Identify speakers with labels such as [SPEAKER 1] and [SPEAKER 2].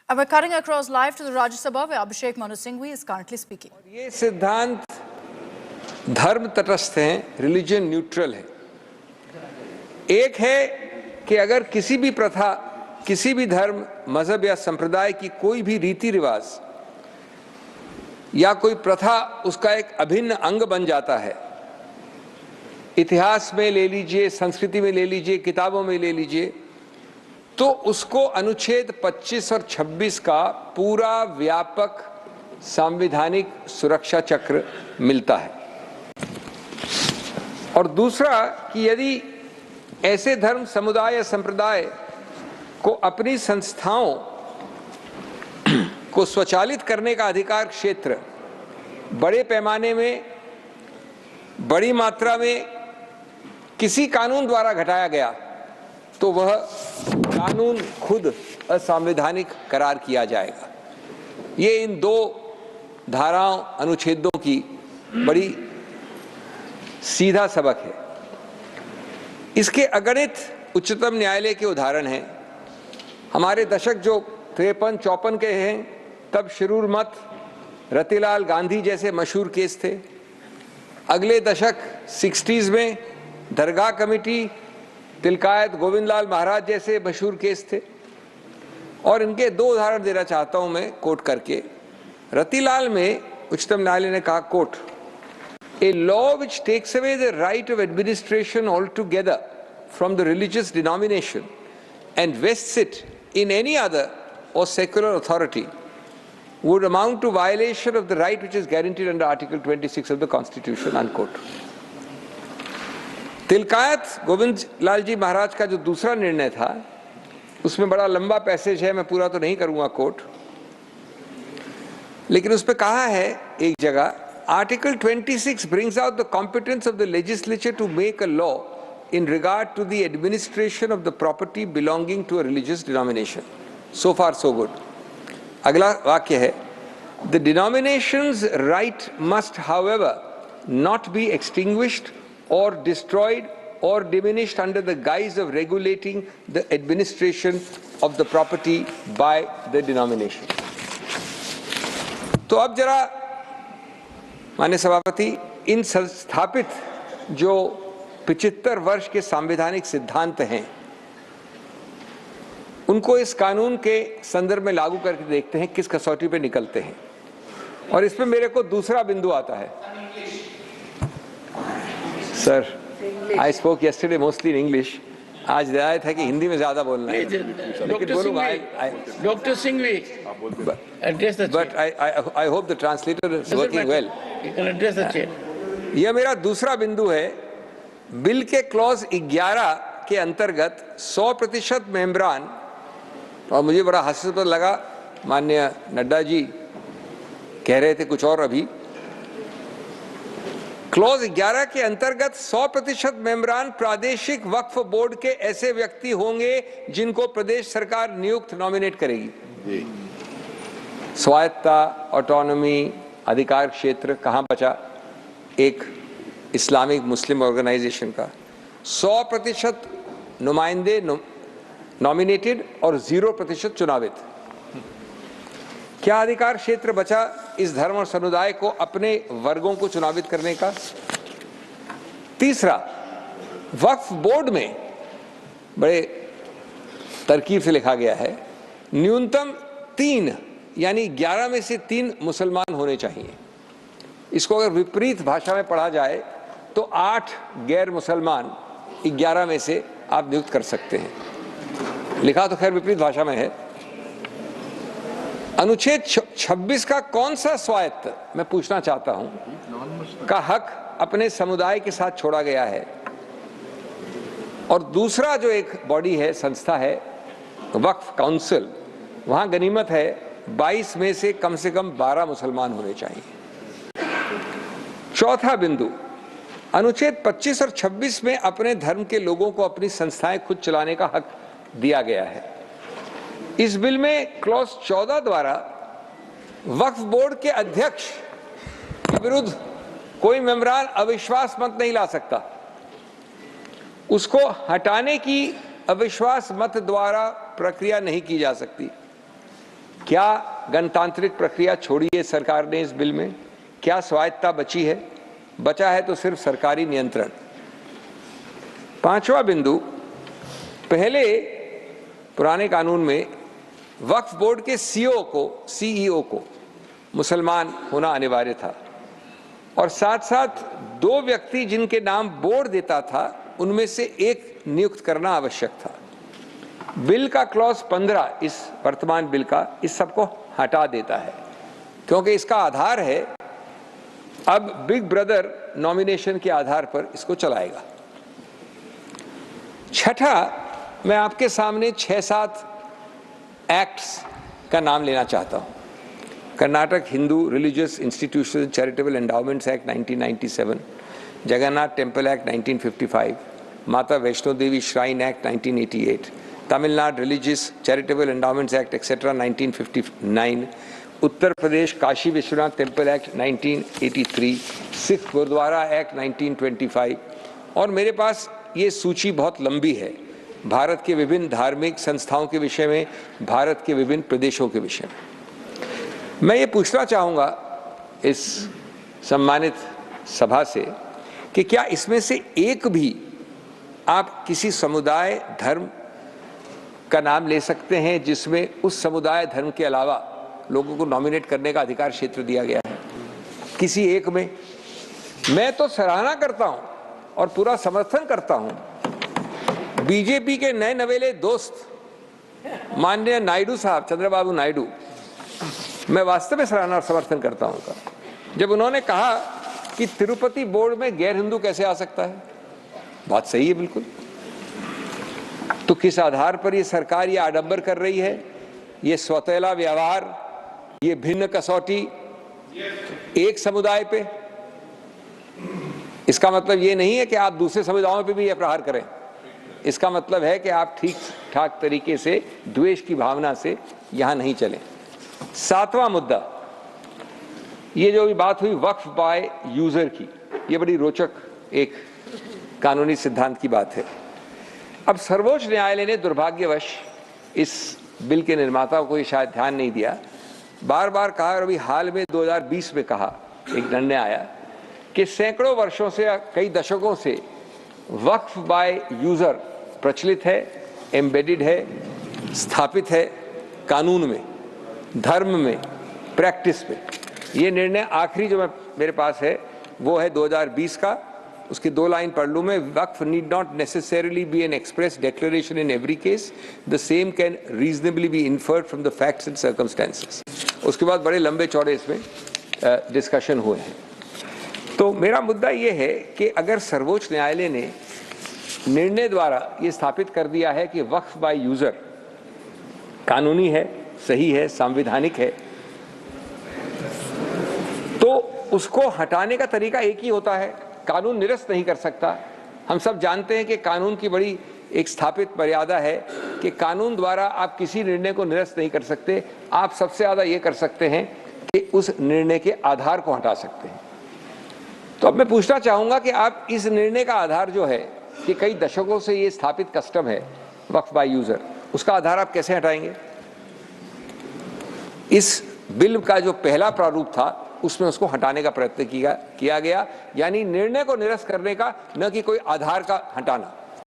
[SPEAKER 1] And we're cutting across live to the Rajya Sabha where Abhishek Manu Singhvi is currently speaking.
[SPEAKER 2] ये सिद्धांत धर्म तटस्थ हैं, religion neutral है। एक है कि अगर किसी भी प्रथा, किसी भी धर्म, मजहब या संप्रदाय की कोई भी रीति रिवाज या कोई प्रथा उसका एक अभिन्न अंग बन जाता है, इतिहास में ले लीजिए, संस्कृति में ले लीजिए, किताबों में ले लीजिए, तो उसको अनुच्छेद 25 और 26 का पूरा व्यापक संवैधानिक सुरक्षा चक्र मिलता है। और दूसरा कि यदि ऐसे धर्म, समुदाय या संप्रदाय को अपनी संस्थाओं को स्वचालित करने का अधिकार क्षेत्र बड़े पैमाने में, बड़ी मात्रा में किसी कानून द्वारा घटाया गया, तो वह कानून खुद असंवैधानिक करार किया जाएगा। ये इन दो धाराओं, अनुच्छेदों की बड़ी सीधा सबक है। इसके अगणित उच्चतम न्यायालय के उदाहरण हैं। हमारे दशक जो 53-54 के हैं, तब शिरूर मत, रतिलाल गांधी जैसे मशहूर केस थे। अगले दशक 60s में दरगाह कमेटी, तिलकायत गोविंदलाल महाराज जैसे मशहूर केस थे। और इनके दो उदाहरण देना चाहता हूं मैं कोट करके। रतिलाल में उच्चतम न्यायालय ने कहा, coat, A law which takes away the right of administration altogether from the religious denomination and vests it in any other or secular authority would amount to violation of the right which is guaranteed under Article 26 of the Constitution, unquote. Tilkayat Govind Lal ji Maharaj का जो दूसरा निर्णय था, उसमें बड़ा लंबा passage है, मैं पूरा तो नहीं करूंगा कोट, लेकिन उसमें कहा है एक जगह, Article 26 brings out the competence of the legislature to make a law in regard to the administration of the property belonging to a religious denomination. So far, so good. अगला वाक्य है, the denomination's right must, however, not be extinguished or destroyed or diminished under the guise of regulating the administration of the property by the denomination. तो अब जरा माननीय सभापति, इन संस्थापित जो 75 वर्ष के संवैधानिक सिद्धांत हैं, उनको इस कानून के संदर्भ में लागू करके देखते हैं किस कसौटी पे निकलते हैं। और इसमें मेरे को दूसरा बिंदु आता है। Sir, I spoke yesterday mostly in English. आज रियायत है कि हिंदी में ज्यादा बोलना है, लेकिन बोलूंगा।
[SPEAKER 3] Doctor Singhvi,
[SPEAKER 2] but I hope the translator is working well.
[SPEAKER 3] You can address the chair.
[SPEAKER 2] यह मेरा दूसरा बिंदु है। बिल के क्लॉज 11 के अंतर्गत 100% मेंबरान, और मुझे बड़ा हास्यास्पद लगा, माननीय नड्डा जी कह रहे थे कुछ और अभी, क्लॉज 11 के अंतर्गत 100% मेंबरान प्रादेशिक वक्फ बोर्ड के ऐसे व्यक्ति होंगे जिनको प्रदेश सरकार नियुक्त नॉमिनेट करेगी। स्वायत्ता, ऑटोनॉमी, अधिकार क्षेत्र कहां बचा एक इस्लामिक मुस्लिम ऑर्गेनाइजेशन का? 100% नुमाइंदे नॉमिनेटेड और 0% चुनावित। क्या अधिकार क्षेत्र बचा इस धर्म और समुदाय को अपने वर्गों को चुनावित करने का? तीसरा, वक्फ बोर्ड में बड़े तरकीब से लिखा गया है, न्यूनतम 3 यानी 11 में से 3 मुसलमान होने चाहिए। इसको अगर विपरीत भाषा में पढ़ा जाए तो 8 गैर मुसलमान 11 में से आप नियुक्त कर सकते हैं। लिखा तो खैर विपरीत भाषा में है। अनुच्छेद 26 का कौन सा स्वायत्त, मैं पूछना चाहता हूं, का हक अपने समुदाय के साथ छोड़ा गया है? और दूसरा जो एक बॉडी है, संस्था है, वक्फ काउंसिल, वहां गनीमत है 22 में से कम 12 मुसलमान होने चाहिए। चौथा बिंदु, अनुच्छेद 25 और 26 में अपने धर्म के लोगों को अपनी संस्थाएं खुद चलाने का हक दिया गया है। इस बिल में क्लॉज 14 द्वारा वक्फ बोर्ड के अध्यक्ष के विरुद्ध कोई मेंबरान अविश्वास मत नहीं ला सकता। उसको हटाने की अविश्वास मत द्वारा प्रक्रिया नहीं की जा सकती। क्या गणतांत्रिक प्रक्रिया छोड़ी है सरकार ने इस बिल में? क्या स्वायत्तता बची है? बचा है तो सिर्फ सरकारी नियंत्रण। पांचवा बिंदु, पहले पुराने कानून में वक्फ बोर्ड के सीईओ को मुसलमान होना अनिवार्य था और साथ साथ 2 व्यक्ति जिनके नाम बोर्ड देता था उनमें से एक नियुक्त करना आवश्यक था। बिल का क्लॉज 15 इस वर्तमान बिल का इस सबको हटा देता है क्योंकि इसका आधार है अब बिग ब्रदर नॉमिनेशन के आधार पर इसको चलाएगा। छठा, मैं आपके सामने 6-7 एक्ट्स का नाम लेना चाहता हूं। Karnataka Hindu religious institution charitable endowments act 1997, Jagannath temple act 1955, Mata Vaishno Devi shrine act 1988, Tamil Nadu religious charitable endowments act etcetera 1959, Uttar Pradesh Kashi Vishwanath temple act 1983, Sikh gurdwara act 1925 और मेरे पास ये सूची बहुत लंबी है भारत के विभिन्न धार्मिक संस्थाओं के विषय में, भारत के विभिन्न प्रदेशों के विषय में। मैं ये पूछना चाहूँगा इस सम्मानित सभा से कि क्या इसमें से एक भी आप किसी समुदाय धर्म का नाम ले सकते हैं जिसमें उस समुदाय धर्म के अलावा लोगों को नॉमिनेट करने का अधिकार क्षेत्र दिया गया है? किसी एक में? मैं तो सराहना करता हूं और पूरा समर्थन करता हूं बीजेपी के नए नवेले दोस्त माननीय नायडू साहब, चंद्रबाबू नायडू, मैं वास्तव में सराहना और समर्थन करता हूं उनका, जब उन्होंने कहा कि तिरुपति बोर्ड में गैर हिंदू कैसे आ सकता है। बात सही है बिल्कुल। तो किस आधार पर ये सरकार ये आडंबर कर रही है, ये स्वतःला व्यवहार, ये भिन्न कसौटी एक समुदाय पे? इसका मतलब ये नहीं है कि आप दूसरे समुदायों पे भी ये प्रहार करें। इसका मतलब है कि आप ठीक ठाक तरीके से द्वेष की भावना से यहां नहीं चलें। 7वां मुद्दा, ये जो भी बात हुई वक्फ बाय यूजर की, ये बड़ी रोचक एक कानूनी सिद्धांत की बात है। अब सर्वोच्च न्यायालय ने दुर्भाग्यवश इस बिल के निर्माताओं को ये शायद ध्यान नहीं दिया, बार बार कहा और अभी हाल में 2020 में कहा, एक निर्णय आया कि सैकड़ों वर्षों से, कई दशकों से वक्फ बाय यूजर प्रचलित है, एम्बेडेड है, स्थापित है कानून में, धर्म में, प्रैक्टिस में। ये निर्णय आखिरी जो मेरे पास है वो है 2020 का। उसकी 2 लाइन पढ़ लूं मैं। Waqf need not necessarily be an express declaration in every case, the same can reasonably be inferred from the facts and circumstances. उसके बाद बड़े लंबे चौड़े इसमें डिस्कशन हुए हैं। तो मेरा मुद्दा ये है कि अगर सर्वोच्च न्यायालय ने निर्णय द्वारा ये स्थापित कर दिया है कि वक्फ बाय यूजर कानूनी है, सही है, संवैधानिक है, तो उसको हटाने का तरीका एक ही होता है, कानून निरस्त नहीं कर सकता। हम सब जानते हैं कि कानून की बड़ी एक स्थापित मर्यादा है कि कानून द्वारा आप किसी निर्णय को निरस्त नहीं कर सकते। आप सबसे ज्यादा ये कर सकते हैं कि उस निर्णय के आधार को हटा सकते हैं। तो अब मैं पूछना चाहूंगा कि आप इस निर्णय का आधार जो है कि कई दशकों से ये स्थापित कस्टम है वक्फ बाय यूजर, उसका आधार आप कैसे हटाएंगे? इस बिल का जो पहला प्रारूप था उसमें उसको हटाने का प्रयत्न किया गया, यानी निर्णय को निरस्त करने का, न कि कोई आधार का हटाना।